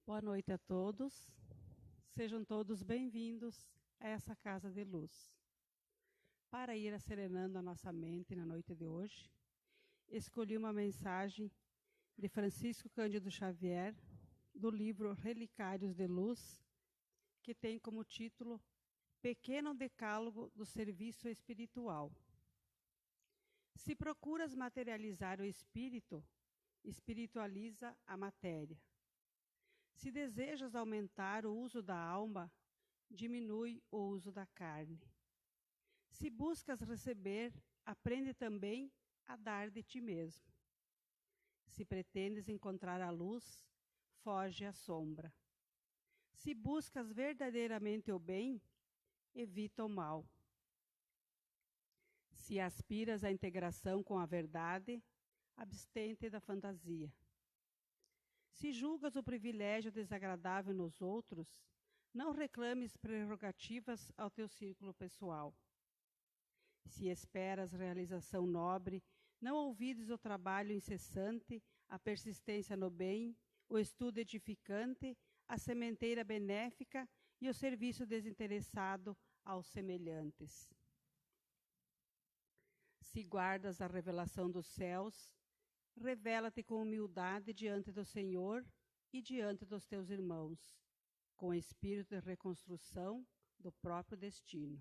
Boa noite a todos. Sejam todos bem-vindos a essa casa de luz. Para ir acerenando a nossa mente na noite de hoje, escolhi uma mensagem de Francisco Cândido Xavier, do livro Relicários de Luz, que tem como título Pequeno Decálogo do Serviço Espiritual. Se procuras materializar o espírito, espiritualiza a matéria. Se desejas aumentar o uso da alma, diminui o uso da carne. Se buscas receber, aprende também a dar de ti mesmo. Se pretendes encontrar a luz, foge à sombra. Se buscas verdadeiramente o bem, evita o mal. Se aspiras à integração com a verdade, abstente da fantasia. Se julgas o privilégio desagradável nos outros, não reclames prerrogativas ao teu círculo pessoal. Se esperas realização nobre, não ouvides o trabalho incessante, a persistência no bem, o estudo edificante, a sementeira benéfica e o serviço desinteressado aos semelhantes. Se guardas a revelação dos céus, revela-te com humildade diante do Senhor e diante dos teus irmãos, com espírito de reconstrução do próprio destino.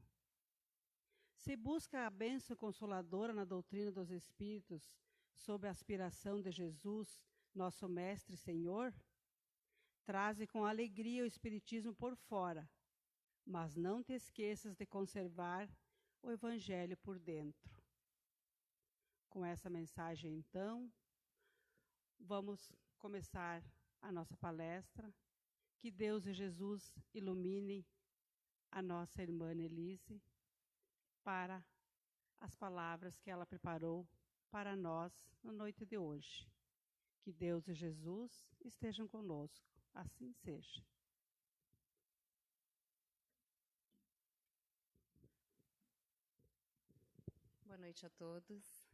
Se busca a bênção consoladora na doutrina dos Espíritos, sob a aspiração de Jesus, nosso Mestre e Senhor, traze com alegria o Espiritismo por fora, mas não te esqueças de conservar o Evangelho por dentro. Com essa mensagem, então, vamos começar a nossa palestra. Que Deus e Jesus iluminem a nossa irmã Elise para as palavras que ela preparou para nós na noite de hoje. Que Deus e Jesus estejam conosco. Assim seja. Boa noite a todos.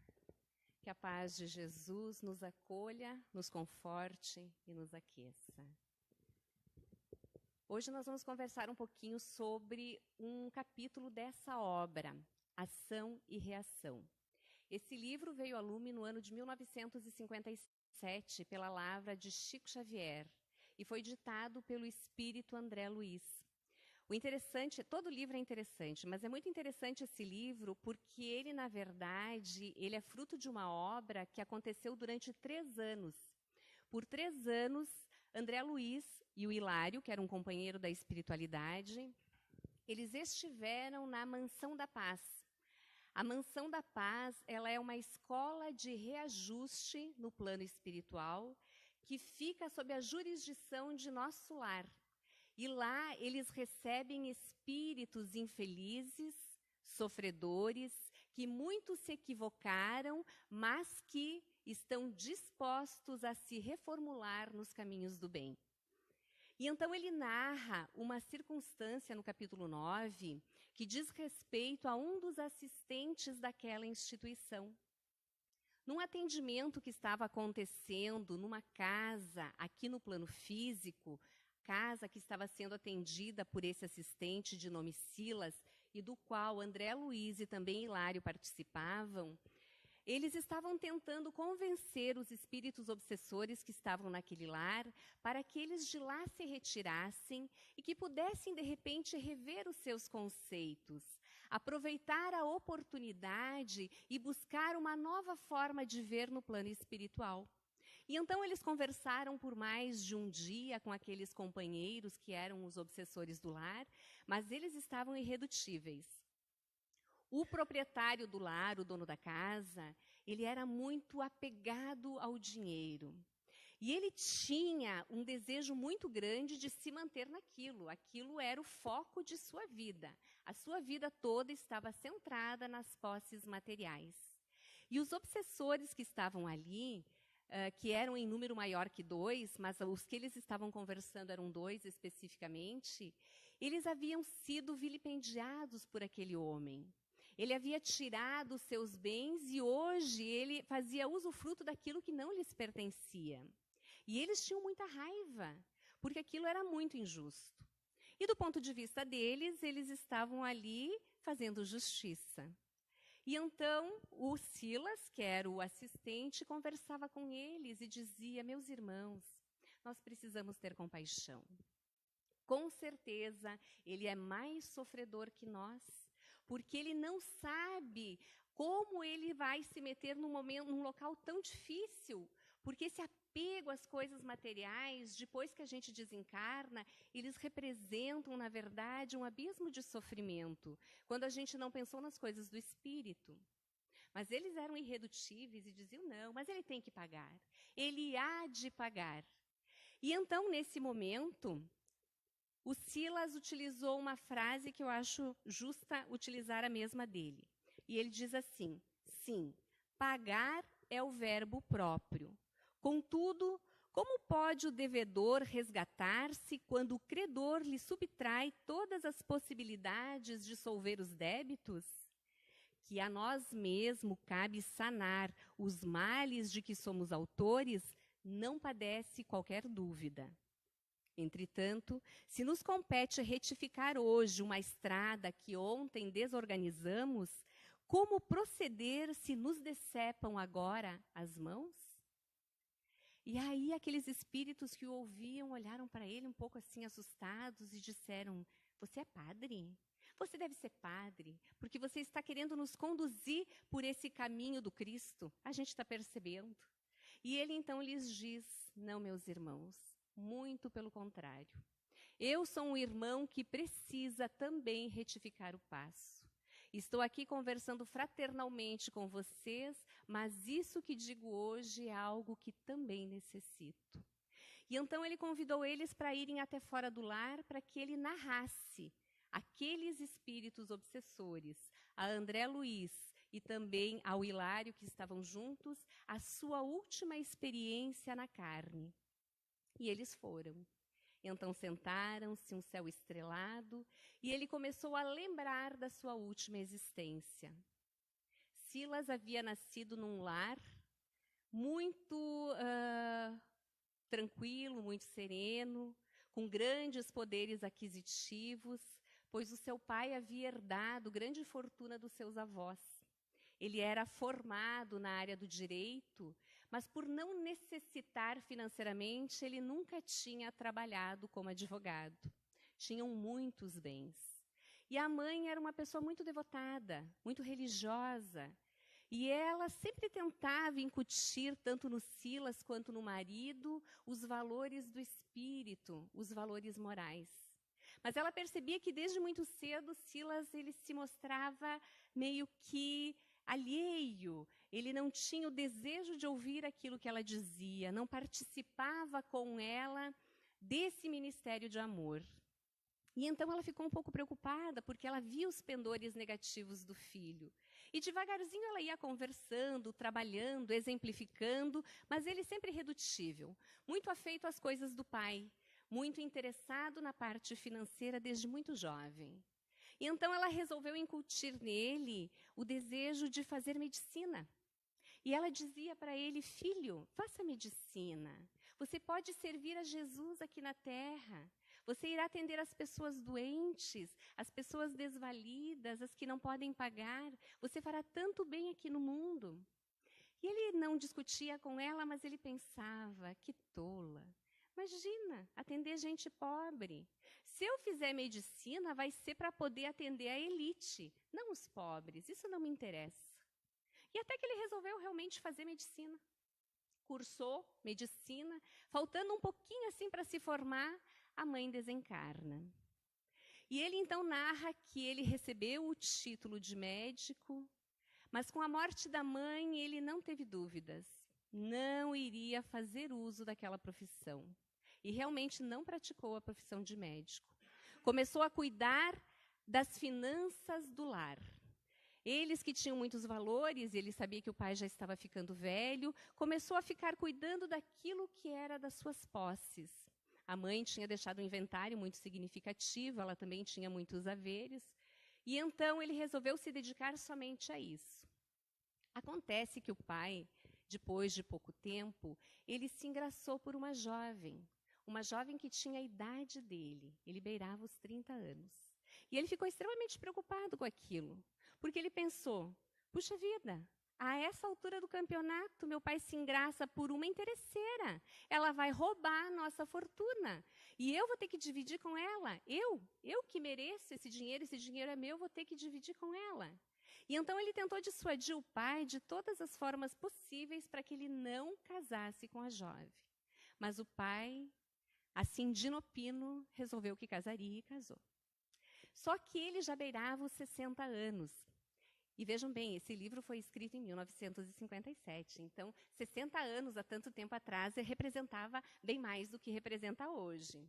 Que a paz de Jesus nos acolha, nos conforte e nos aqueça. Hoje nós vamos conversar um pouquinho sobre um capítulo dessa obra, Ação e Reação. Esse livro veio a lume no ano de 1957 pela lavra de Chico Xavier e foi ditado pelo espírito André Luiz. O interessante, todo livro é interessante, mas é muito interessante esse livro porque ele, na verdade, ele é fruto de uma obra que aconteceu durante 3 anos. Por 3 anos, André Luiz e o Hilário, que era um companheiro da espiritualidade, eles estiveram na Mansão da Paz. A Mansão da Paz, ela é uma escola de reajuste no plano espiritual que fica sob a jurisdição de Nosso Lar. E lá eles recebem espíritos infelizes, sofredores, que muito se equivocaram, mas que estão dispostos a se reformular nos caminhos do bem. E então ele narra uma circunstância no capítulo 9, que diz respeito a um dos assistentes daquela instituição. Num atendimento que estava acontecendo numa casa aqui no plano físico, casa que estava sendo atendida por esse assistente de nome Silas, e do qual André Luiz e também Hilário participavam, eles estavam tentando convencer os espíritos obsessores que estavam naquele lar para que eles de lá se retirassem e que pudessem, de repente, rever os seus conceitos, aproveitar a oportunidade e buscar uma nova forma de ver no plano espiritual. E então eles conversaram por mais de um dia com aqueles companheiros que eram os obsessores do lar, mas eles estavam irredutíveis. O proprietário do lar, o dono da casa, ele era muito apegado ao dinheiro. E ele tinha um desejo muito grande de se manter naquilo. Aquilo era o foco de sua vida. A sua vida toda estava centrada nas posses materiais. E os obsessores que estavam ali, que eram em número maior que 2, mas os que eles estavam conversando eram 2 especificamente, eles haviam sido vilipendiados por aquele homem. Ele havia tirado os seus bens e hoje ele fazia usufruto daquilo que não lhes pertencia. E eles tinham muita raiva, porque aquilo era muito injusto. E do ponto de vista deles, eles estavam ali fazendo justiça. E então o Silas, que era o assistente, conversava com eles e dizia: meus irmãos, nós precisamos ter compaixão. Com certeza, ele é mais sofredor que nós, porque ele não sabe como ele vai se meter num local tão difícil, porque esse apego às coisas materiais, depois que a gente desencarna, eles representam, na verdade, um abismo de sofrimento, quando a gente não pensou nas coisas do espírito. Mas eles eram irredutíveis e diziam: não, mas ele tem que pagar, ele há de pagar. E então, nesse momento, o Silas utilizou uma frase que eu acho justa utilizar a mesma dele. E ele diz assim: sim, pagar é o verbo próprio. Contudo, como pode o devedor resgatar-se quando o credor lhe subtrai todas as possibilidades de solver os débitos? Que a nós mesmos cabe sanar os males de que somos autores, não padece qualquer dúvida. Entretanto, se nos compete retificar hoje uma estrada que ontem desorganizamos, como proceder se nos decepam agora as mãos? E aí aqueles espíritos que o ouviam olharam para ele um pouco assim assustados e disseram: você é padre? Você deve ser padre, porque você está querendo nos conduzir por esse caminho do Cristo. A gente está percebendo. E ele então lhes diz: não, meus irmãos, muito pelo contrário. Eu sou um irmão que precisa também retificar o passo. Estou aqui conversando fraternalmente com vocês, mas isso que digo hoje é algo que também necessito. E então ele convidou eles para irem até fora do lar para que ele narrasse aqueles espíritos obsessores, a André Luiz e também ao Hilário, que estavam juntos, a sua última experiência na carne. E eles foram. Então sentaram-se, um céu estrelado, e ele começou a lembrar da sua última existência. Silas havia nascido num lar muito tranquilo, muito sereno, com grandes poderes aquisitivos, pois o seu pai havia herdado grande fortuna dos seus avós. Ele era formado na área do direito, mas por não necessitar financeiramente, ele nunca tinha trabalhado como advogado. Tinham muitos bens. E a mãe era uma pessoa muito devotada, muito religiosa. E ela sempre tentava incutir, tanto no Silas quanto no marido, os valores do espírito, os valores morais. Mas ela percebia que desde muito cedo Silas ele se mostrava meio que alheio, ele não tinha o desejo de ouvir aquilo que ela dizia, não participava com ela desse ministério de amor. E então ela ficou um pouco preocupada, porque ela via os pendores negativos do filho. E devagarzinho ela ia conversando, trabalhando, exemplificando, mas ele sempre irredutível, muito afeito às coisas do pai, muito interessado na parte financeira desde muito jovem. E então ela resolveu incutir nele o desejo de fazer medicina. E ela dizia para ele: filho, faça medicina. Você pode servir a Jesus aqui na terra. Você irá atender as pessoas doentes, as pessoas desvalidas, as que não podem pagar. Você fará tanto bem aqui no mundo. E ele não discutia com ela, mas ele pensava: que tola. Imagina, atender gente pobre. Se eu fizer medicina, vai ser para poder atender a elite, não os pobres. Isso não me interessa. E até que ele resolveu realmente fazer medicina. Cursou medicina, faltando um pouquinho assim para se formar, a mãe desencarna. E ele então narra que ele recebeu o título de médico, mas com a morte da mãe ele não teve dúvidas. Não iria fazer uso daquela profissão. E realmente não praticou a profissão de médico. Começou a cuidar das finanças do lar. Eles que tinham muitos valores, ele sabia que o pai já estava ficando velho, começou a ficar cuidando daquilo que era das suas posses. A mãe tinha deixado um inventário muito significativo, ela também tinha muitos haveres, e então ele resolveu se dedicar somente a isso. Acontece que o pai, depois de pouco tempo, ele se engraçou por uma uma jovem que tinha a idade dele. Ele beirava os 30 anos. E ele ficou extremamente preocupado com aquilo, porque ele pensou, puxa vida, a essa altura do campeonato, meu pai se engraça por uma interesseira. Ela vai roubar a nossa fortuna. E eu vou ter que dividir com ela. Eu que mereço esse dinheiro é meu, vou ter que dividir com ela. E então ele tentou dissuadir o pai de todas as formas possíveis para que ele não casasse com a jovem. Mas o pai, assim de inopino, resolveu que casaria e casou. Só que ele já beirava os 60 anos. E vejam bem, esse livro foi escrito em 1957, então 60 anos, há tanto tempo atrás, representava bem mais do que representa hoje.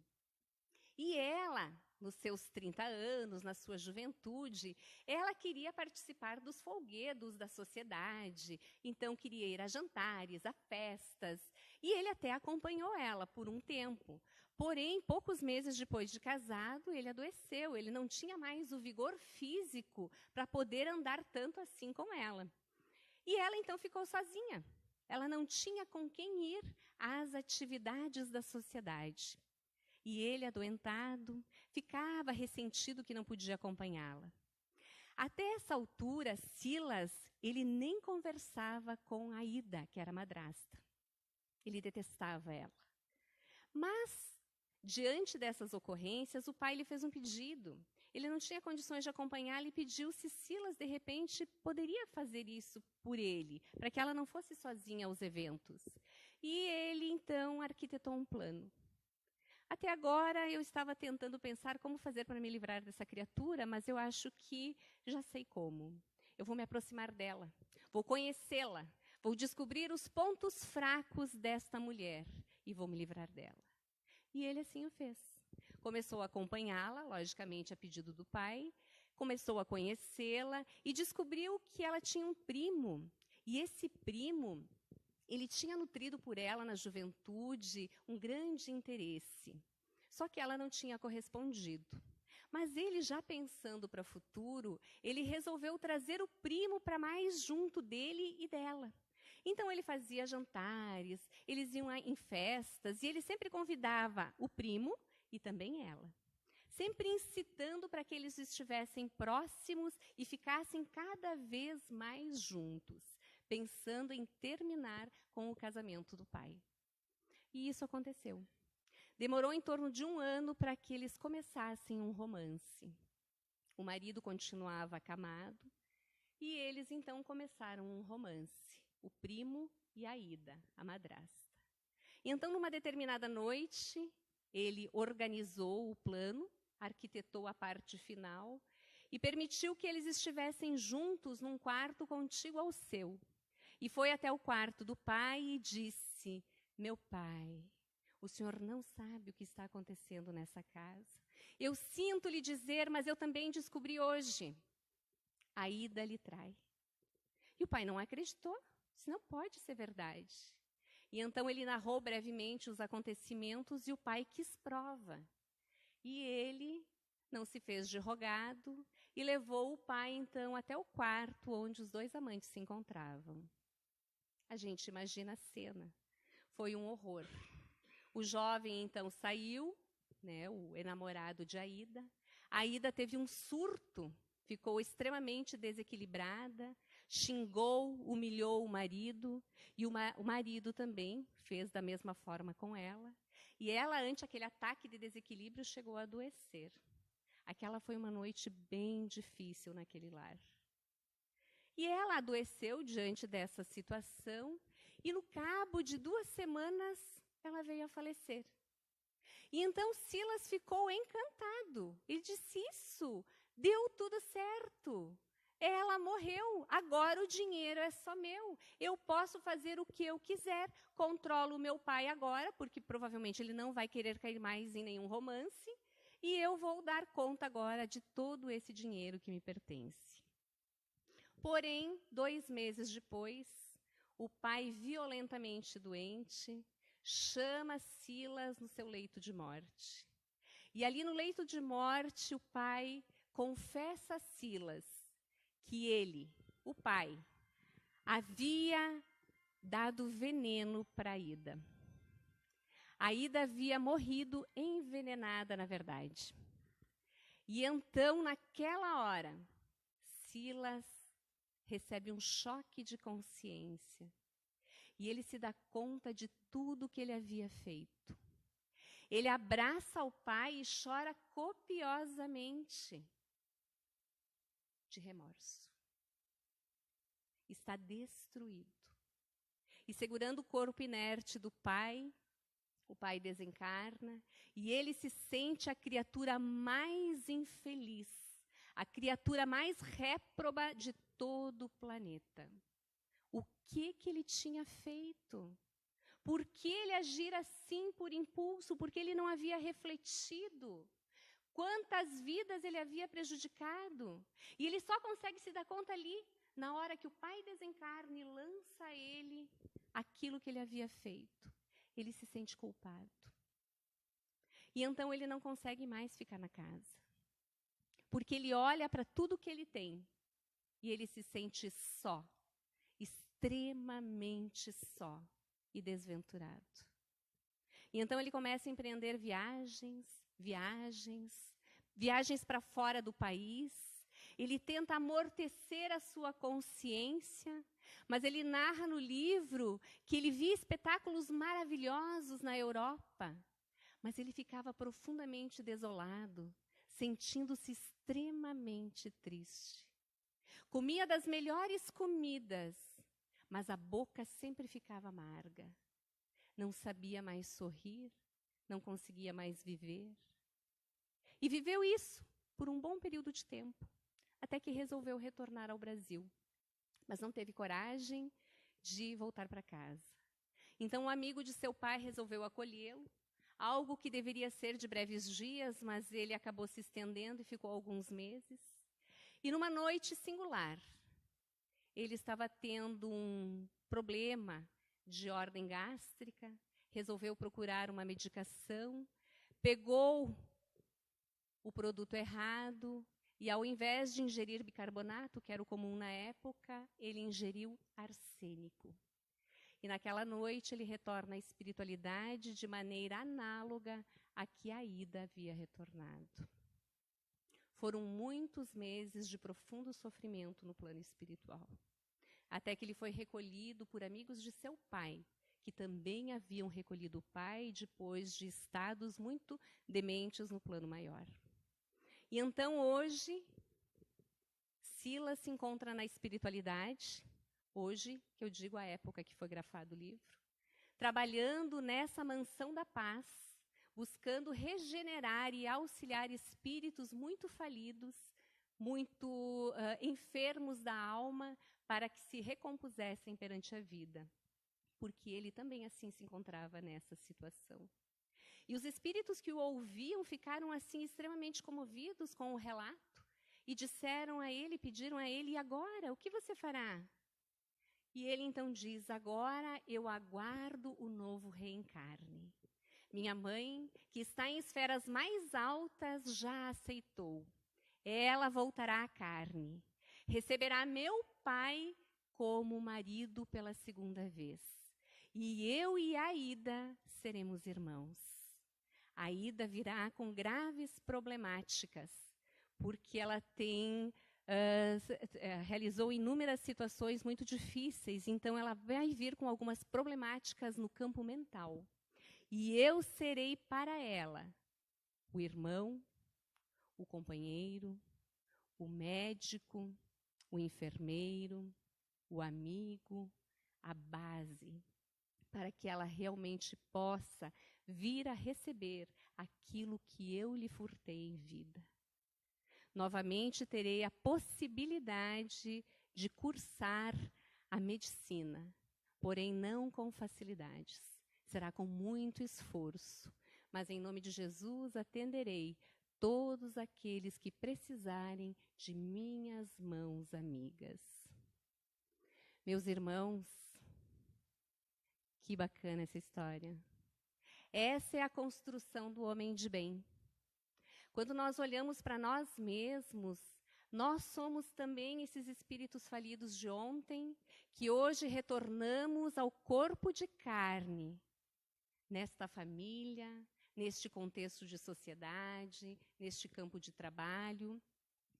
E ela, nos seus 30 anos, na sua juventude, ela queria participar dos folguedos da sociedade, então queria ir a jantares, a festas, e ele até acompanhou ela por um tempo. Porém, poucos meses depois de casado, ele adoeceu. Ele não tinha mais o vigor físico para poder andar tanto assim com ela. E ela, então, ficou sozinha. Ela não tinha com quem ir às atividades da sociedade. E ele, adoentado, ficava ressentido que não podia acompanhá-la. Até essa altura, Silas, ele nem conversava com Aida, que era a madrasta. Ele detestava ela. Mas, diante dessas ocorrências, o pai lhe fez um pedido. Ele não tinha condições de acompanhá-la e pediu se Silas, de repente, poderia fazer isso por ele, para que ela não fosse sozinha aos eventos. E ele, então, arquitetou um plano. Até agora, eu estava tentando pensar como fazer para me livrar dessa criatura, mas eu acho que já sei como. Eu vou me aproximar dela, vou conhecê-la, vou descobrir os pontos fracos desta mulher e vou me livrar dela. E ele assim o fez. Começou a acompanhá-la, logicamente a pedido do pai, começou a conhecê-la e descobriu que ela tinha um primo. E esse primo, ele tinha nutrido por ela na juventude um grande interesse. Só que ela não tinha correspondido. Mas ele, já pensando para o futuro, ele resolveu trazer o primo para mais junto dele e dela. Então, ele fazia jantares, eles iam em festas, e ele sempre convidava o primo e também ela. Sempre incitando para que eles estivessem próximos e ficassem cada vez mais juntos, pensando em terminar com o casamento do pai. E isso aconteceu. Demorou em torno de 1 ano para que eles começassem um romance. O marido continuava acamado, e eles então começaram um romance. O primo e a Aida, a madrasta. Então, numa determinada noite, ele organizou o plano, arquitetou a parte final e permitiu que eles estivessem juntos num quarto contíguo ao seu. E foi até o quarto do pai e disse, meu pai, o senhor não sabe o que está acontecendo nessa casa. Eu sinto lhe dizer, mas eu também descobri hoje. A Aida lhe trai. E o pai não acreditou. Isso não pode ser verdade. E então ele narrou brevemente os acontecimentos e o pai quis prova. E ele não se fez de rogado e levou o pai, então, até o quarto onde os 2 amantes se encontravam. A gente imagina a cena. Foi um horror. O jovem, então, saiu, né, o enamorado de Aida. A Aida teve um surto, ficou extremamente desequilibrada, xingou, humilhou o marido, e o marido também fez da mesma forma com ela. E ela, ante aquele ataque de desequilíbrio, chegou a adoecer. Aquela foi uma noite bem difícil naquele lar. E ela adoeceu diante dessa situação, e no cabo de 2 semanas, ela veio a falecer. E então Silas ficou encantado. Ele disse, isso, deu tudo certo. Ela morreu, agora o dinheiro é só meu. Eu posso fazer o que eu quiser. Controlo o meu pai agora, porque provavelmente ele não vai querer cair mais em nenhum romance. E eu vou dar conta agora de todo esse dinheiro que me pertence. Porém, 2 meses depois, o pai, violentamente doente, chama Silas no seu leito de morte. E ali no leito de morte, o pai confessa a Silas que ele, o pai, havia dado veneno para Aida. Aida havia morrido envenenada, na verdade. E então, naquela hora, Silas recebe um choque de consciência. E ele se dá conta de tudo que ele havia feito. Ele abraça o pai e chora copiosamente de remorso. Está destruído. E segurando o corpo inerte do pai, o pai desencarna e ele se sente a criatura mais infeliz, a criatura mais réproba de todo o planeta. O que ele tinha feito? Por que ele agir assim por impulso? Porque ele não havia refletido quantas vidas ele havia prejudicado. E ele só consegue se dar conta ali, na hora que o pai desencarna e lança a ele aquilo que ele havia feito. Ele se sente culpado. E então ele não consegue mais ficar na casa. Porque ele olha para tudo que ele tem e ele se sente só, extremamente só e desventurado. E então ele começa a empreender viagens para fora do país. Ele tenta amortecer a sua consciência, mas ele narra no livro que ele via espetáculos maravilhosos na Europa, mas ele ficava profundamente desolado, sentindo-se extremamente triste. Comia das melhores comidas, mas a boca sempre ficava amarga. Não sabia mais sorrir, não conseguia mais viver. E viveu isso por um bom período de tempo, até que resolveu retornar ao Brasil. Mas não teve coragem de voltar para casa. Então, um amigo de seu pai resolveu acolhê-lo, algo que deveria ser de breves dias, mas ele acabou se estendendo e ficou alguns meses. E numa noite singular, ele estava tendo um problema de ordem gástrica, resolveu procurar uma medicação, pegou o produto errado e, ao invés de ingerir bicarbonato, que era o comum na época, ele ingeriu arsênico. E naquela noite ele retorna à espiritualidade de maneira análoga a que Aida havia retornado. Foram muitos meses de profundo sofrimento no plano espiritual, até que ele foi recolhido por amigos de seu pai, que também haviam recolhido o pai depois de estados muito dementes no plano maior. E então hoje, Silas se encontra na espiritualidade, hoje, que eu digo a época que foi grafado o livro, trabalhando nessa mansão da paz, buscando regenerar e auxiliar espíritos muito falidos, muito enfermos da alma, para que se recompusessem perante a vida, porque ele também assim se encontrava nessa situação. E os espíritos que o ouviam ficaram assim extremamente comovidos com o relato e disseram a ele, pediram a ele: e agora, o que você fará? E ele então diz: agora eu aguardo o novo reencarne. Minha mãe, que está em esferas mais altas, já aceitou. Ela voltará à carne. Receberá meu pai como marido pela segunda vez. E eu e Aida seremos irmãos. Aida virá com graves problemáticas, porque ela realizou inúmeras situações muito difíceis, então ela vai vir com algumas problemáticas no campo mental. E eu serei para ela o irmão, o companheiro, o médico, o enfermeiro, o amigo, a base, para que ela realmente possa vir a receber aquilo que eu lhe furtei em vida. Novamente terei a possibilidade de cursar a medicina, porém não com facilidades. Será com muito esforço, mas em nome de Jesus atenderei todos aqueles que precisarem de minhas mãos amigas. Meus irmãos, que bacana essa história. Essa é a construção do homem de bem. Quando nós olhamos para nós mesmos, nós somos também esses espíritos falidos de ontem, que hoje retornamos ao corpo de carne, nesta família, neste contexto de sociedade, neste campo de trabalho,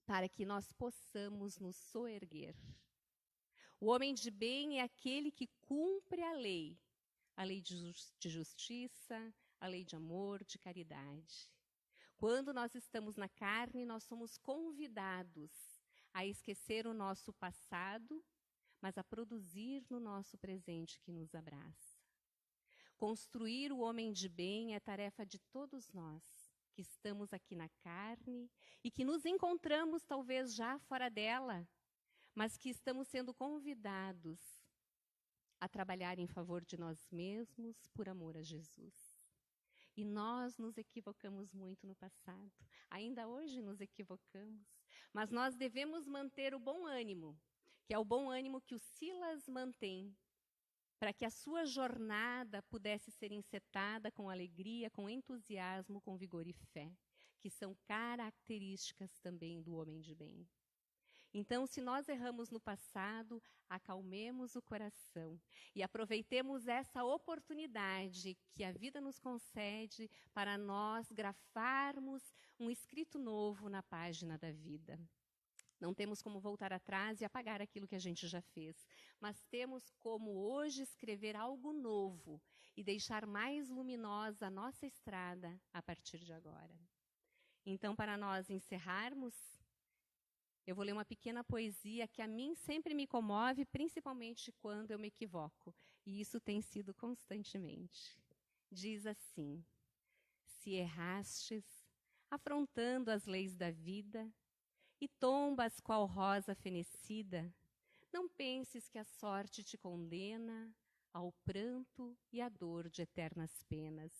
para que nós possamos nos soerguer. O homem de bem é aquele que cumpre a lei de justiça, a lei de amor, de caridade. Quando nós estamos na carne, nós somos convidados a esquecer o nosso passado, mas a produzir no nosso presente que nos abraça. Construir o homem de bem é tarefa de todos nós, que estamos aqui na carne e que nos encontramos talvez já fora dela, mas que estamos sendo convidados a trabalhar em favor de nós mesmos por amor a Jesus. E nós nos equivocamos muito no passado, ainda hoje nos equivocamos, mas nós devemos manter o bom ânimo, que é o bom ânimo que o Silas mantém, para que a sua jornada pudesse ser encetada com alegria, com entusiasmo, com vigor e fé, que são características também do homem de bem. Então, se nós erramos no passado, acalmemos o coração e aproveitemos essa oportunidade que a vida nos concede para nós grafarmos um escrito novo na página da vida. Não temos como voltar atrás e apagar aquilo que a gente já fez, mas temos como hoje escrever algo novo e deixar mais luminosa a nossa estrada a partir de agora. Então, para nós encerrarmos, eu vou ler uma pequena poesia que a mim sempre me comove, principalmente quando eu me equivoco. E isso tem sido constantemente. Diz assim: se errastes, afrontando as leis da vida, e tombas qual rosa fenecida, não penses que a sorte te condena ao pranto e à dor de eternas penas.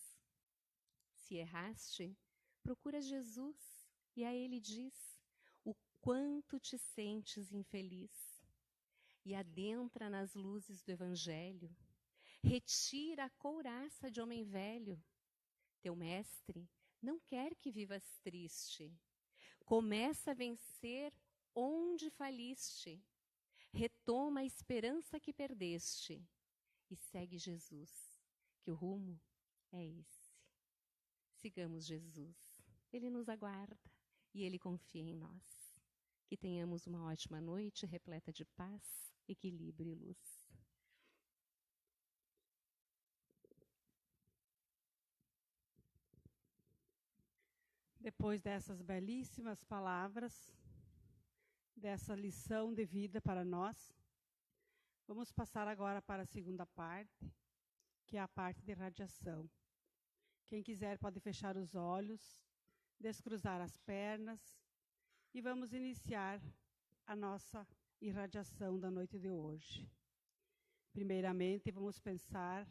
Se erraste, procura Jesus, e a ele diz quanto te sentes infeliz, e adentra nas luzes do Evangelho, retira a couraça de homem velho. Teu mestre não quer que vivas triste, começa a vencer onde faliste, retoma a esperança que perdeste, e segue Jesus, que o rumo é esse. Sigamos Jesus, Ele nos aguarda, e Ele confia em nós. Que tenhamos uma ótima noite repleta de paz, equilíbrio e luz. Depois dessas belíssimas palavras, dessa lição de vida para nós, vamos passar agora para a segunda parte, que é a parte de radiação. Quem quiser pode fechar os olhos, descruzar as pernas, e vamos iniciar a nossa irradiação da noite de hoje. Primeiramente, vamos pensar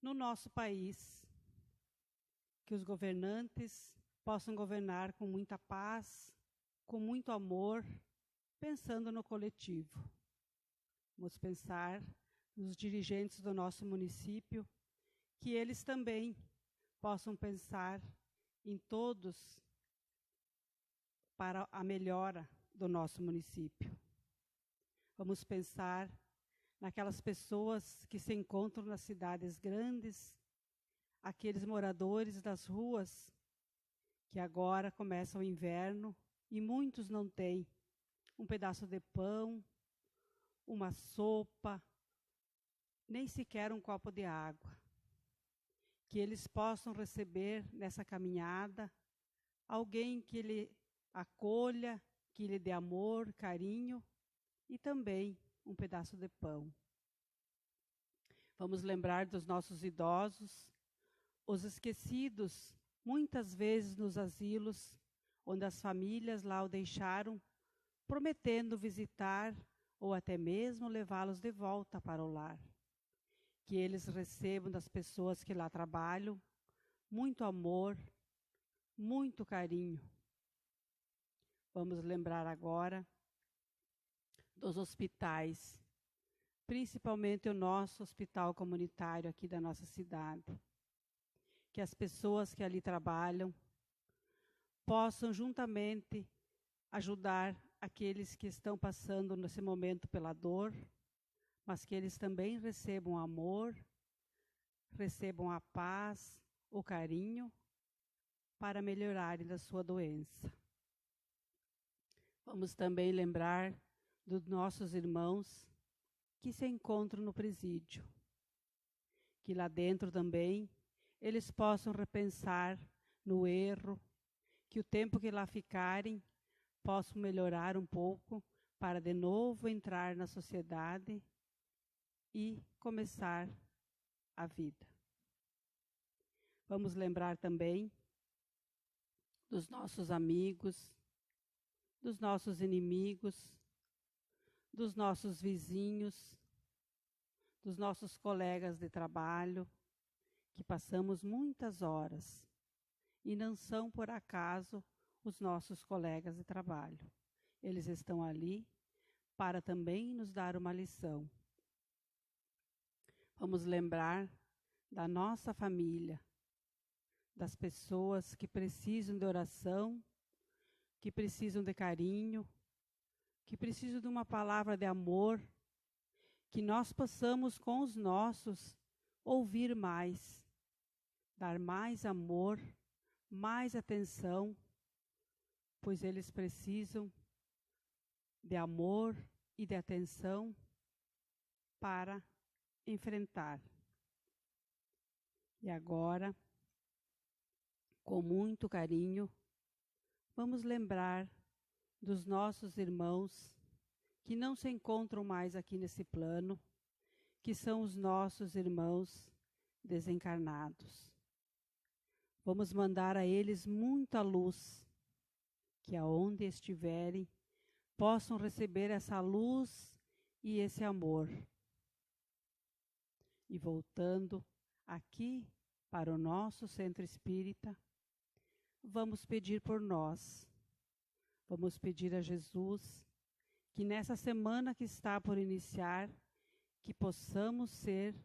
no nosso país, que os governantes possam governar com muita paz, com muito amor, pensando no coletivo. Vamos pensar nos dirigentes do nosso município, que eles também possam pensar em todos para a melhora do nosso município. Vamos pensar naquelas pessoas que se encontram nas cidades grandes, aqueles moradores das ruas, que agora começa o inverno e muitos não têm um pedaço de pão, uma sopa, nem sequer um copo de água. Que eles possam receber nessa caminhada alguém que lhe acolha, que lhe dê amor, carinho e também um pedaço de pão. Vamos lembrar dos nossos idosos, os esquecidos, muitas vezes nos asilos, onde as famílias lá o deixaram, prometendo visitar ou até mesmo levá-los de volta para o lar. Que eles recebam das pessoas que lá trabalham muito amor, muito carinho. Vamos lembrar agora dos hospitais, principalmente o nosso hospital comunitário aqui da nossa cidade. Que as pessoas que ali trabalham possam juntamente ajudar aqueles que estão passando nesse momento pela dor, mas que eles também recebam amor, recebam a paz, o carinho, para melhorarem da sua doença. Vamos também lembrar dos nossos irmãos que se encontram no presídio, que lá dentro também eles possam repensar no erro, que o tempo que lá ficarem possam melhorar um pouco para de novo entrar na sociedade e começar a vida. Vamos lembrar também dos nossos amigos, dos nossos inimigos, dos nossos vizinhos, dos nossos colegas de trabalho, que passamos muitas horas e não são por acaso os nossos colegas de trabalho. Eles estão ali para também nos dar uma lição. Vamos lembrar da nossa família, das pessoas que precisam de oração, que precisam de carinho, que precisam de uma palavra de amor, que nós possamos com os nossos ouvir mais, dar mais amor, mais atenção, pois eles precisam de amor e de atenção para enfrentar. E agora, com muito carinho, vamos lembrar dos nossos irmãos que não se encontram mais aqui nesse plano, que são os nossos irmãos desencarnados. Vamos mandar a eles muita luz, que aonde estiverem, possam receber essa luz e esse amor. E voltando aqui para o nosso centro espírita, vamos pedir por nós. Vamos pedir a Jesus que nessa semana que está por iniciar, que possamos ser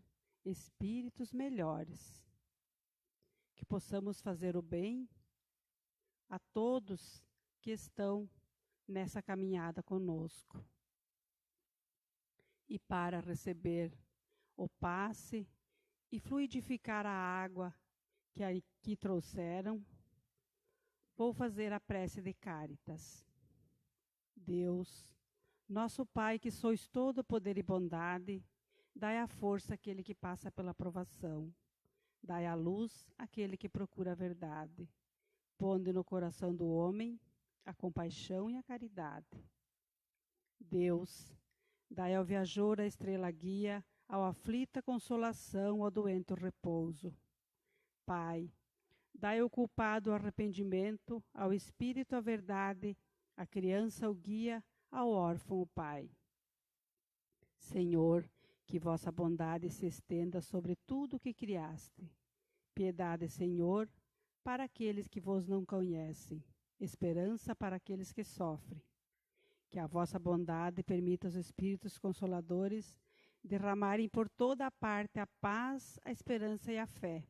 espíritos melhores, que possamos fazer o bem a todos que estão nessa caminhada conosco. E para receber o passe e fluidificar a água que aqui trouxeram, vou fazer a prece de Cáritas. Deus, nosso Pai, que sois todo poder e bondade, dai a força àquele que passa pela provação. Dai a luz àquele que procura a verdade. Ponde no coração do homem a compaixão e a caridade. Deus, dai ao viajor a estrela guia, ao aflito a consolação, ao doente o repouso. Pai, dai ao culpado o arrependimento, ao espírito a verdade, à criança o guia, ao órfão o pai. Senhor, que vossa bondade se estenda sobre tudo o que criaste. Piedade, Senhor, para aqueles que vos não conhecem, esperança para aqueles que sofrem. Que a vossa bondade permita aos Espíritos Consoladores derramarem por toda a parte a paz, a esperança e a fé.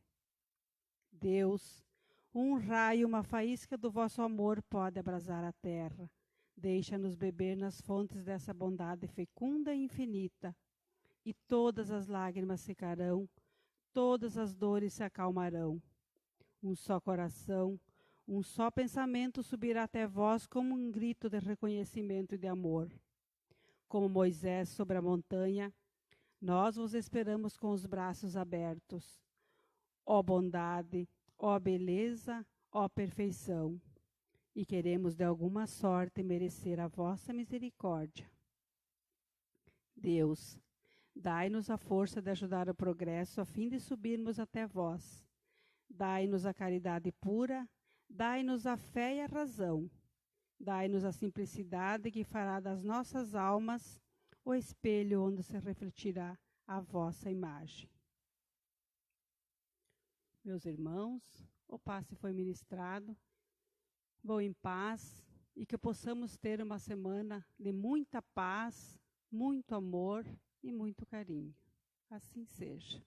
Deus, um raio, uma faísca do vosso amor pode abrasar a terra. Deixa-nos beber nas fontes dessa bondade fecunda e infinita, e todas as lágrimas secarão, todas as dores se acalmarão. Um só coração, um só pensamento subirá até vós como um grito de reconhecimento e de amor. Como Moisés sobre a montanha, nós vos esperamos com os braços abertos. Ó bondade, ó beleza, ó perfeição. E queremos de alguma sorte merecer a vossa misericórdia. Deus, dai-nos a força de ajudar o progresso a fim de subirmos até vós. Dai-nos a caridade pura, dai-nos a fé e a razão. Dai-nos a simplicidade que fará das nossas almas o espelho onde se refletirá a vossa imagem. Meus irmãos, o passe foi ministrado. Vão em paz e que possamos ter uma semana de muita paz, muito amor e muito carinho. Assim seja.